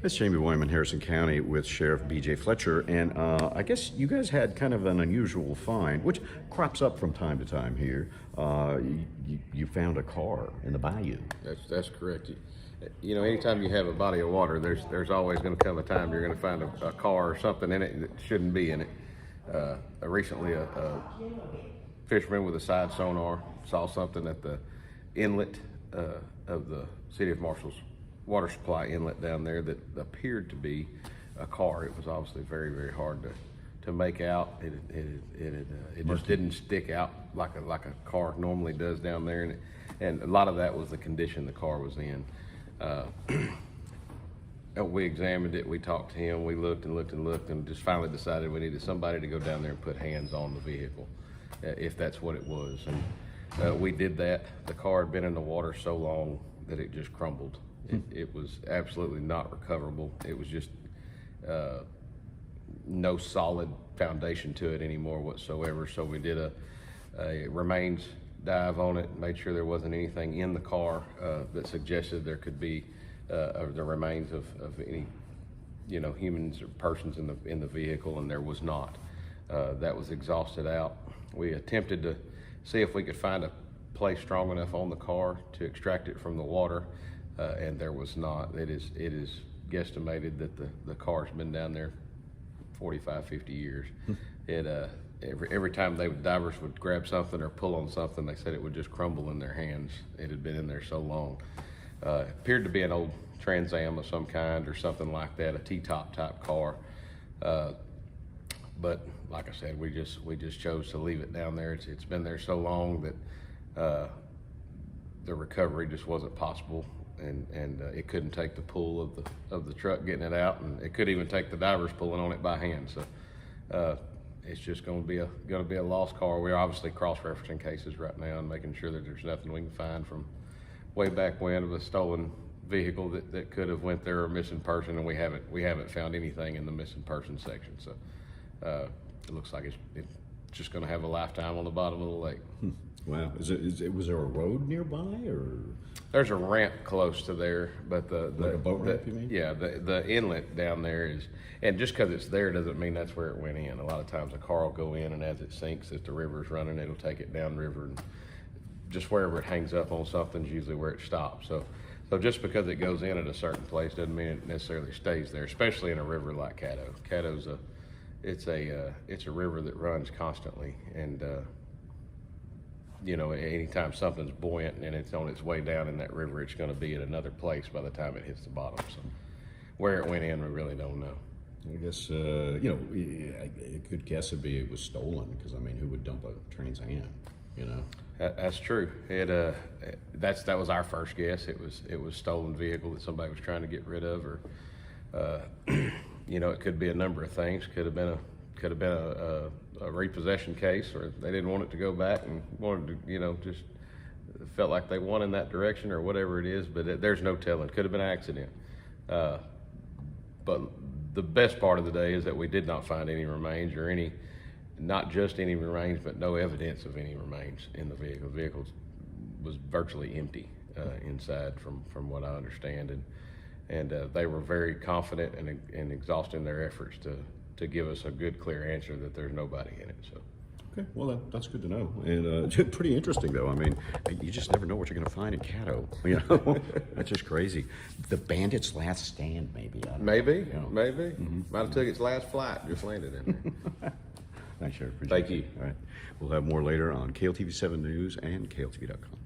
It's Jamey Boyum in Harrison County with Sheriff B.J. Fletcher, and I guess you guys had kind of an unusual find, which crops up from time to time here. You found a car in the bayou. That's correct. You know, anytime you have a body of water, there's always going to come a time you're going to find a car or something in it that shouldn't be in it. Recently, a fisherman with a side sonar saw something at the inlet of the City of Marshall's water supply inlet down there that appeared to be a car. It was obviously very, very hard to make out. It just didn't stick out like a car normally does down there, and a lot of that was the condition the car was in. We examined it, we talked to him, we looked and just finally decided we needed somebody to go down there and put hands on the vehicle, if that's what it was. And we did that. The car had been in the water so long that it just crumbled. It was absolutely not recoverable. It was just no solid foundation to it anymore whatsoever. So we did a remains dive on it, made sure there wasn't anything in the car that suggested there could be the remains of any, you know, humans or persons in the vehicle, and there was not. That was exhausted out. We attempted to see if we could find a place strong enough on the car to extract it from the water, and there was not. It is guesstimated that the car's been down there 45, 50 years. Every time divers would grab something or pull on something, they said it would just crumble in their hands. It had been in there so long. Appeared to be an old Trans Am of some kind or something like that, a T-top type car. But like I said, we just chose to leave it down there. It's been there so long that the recovery just wasn't possible, and it couldn't take the pull of the truck getting it out, and it couldn't even take the divers pulling on it by hand. So it's just going to be a lost car. We're obviously cross-referencing cases right now and making sure that there's nothing we can find from way back when of a stolen vehicle that could have went there, or missing person, and we haven't found anything in the missing person section. So it looks like it's just going to have a lifetime on the bottom of the lake. Wow. Was there a road nearby, or? There's a ramp close to there, but like a boat ramp, you mean? Yeah, the inlet down there is, and just because it's there doesn't mean that's where it went in. A lot of times a car will go in, and as it sinks, if the river's running, it'll take it downriver, and just wherever it hangs up on something is usually where it stops. So just because it goes in at a certain place doesn't mean it necessarily stays there, especially in a river like Craddock. Caddo's it's a river that runs constantly, and you know, anytime something's buoyant and it's on its way down in that river, it's going to be at another place by the time it hits the bottom. So where it went in, we really don't know. I guess, you know, a good guess would be it was stolen, because, I mean, who would dump a Trans Am, you know? That's true. That was our first guess. It was stolen vehicle that somebody was trying to get rid of, or you know, it could be a number of things. Could have been a repossession case, or they didn't want it to go back and wanted to, you know, just felt like they won in that direction, or whatever it is. But there's no telling. Could have been an accident. But the best part of the day is that we did not find any remains, or not just any remains, but no evidence of any remains in the vehicle. The vehicle was virtually empty inside, from what I understand, and they were very confident and exhausting their efforts to give us a good, clear answer that there's nobody in it. So. Okay, well, that's good to know. And pretty interesting, though. I mean, you just never know what you're going to find in Caddo. You know, that's just crazy. The Bandit's last stand, maybe. Maybe, you know. maybe. Mm-hmm. Might have took its last flight, just landed in there. Thanks, Sheriff. Thank you. All right. We'll have more later on KLTV 7 News and KLTV.com.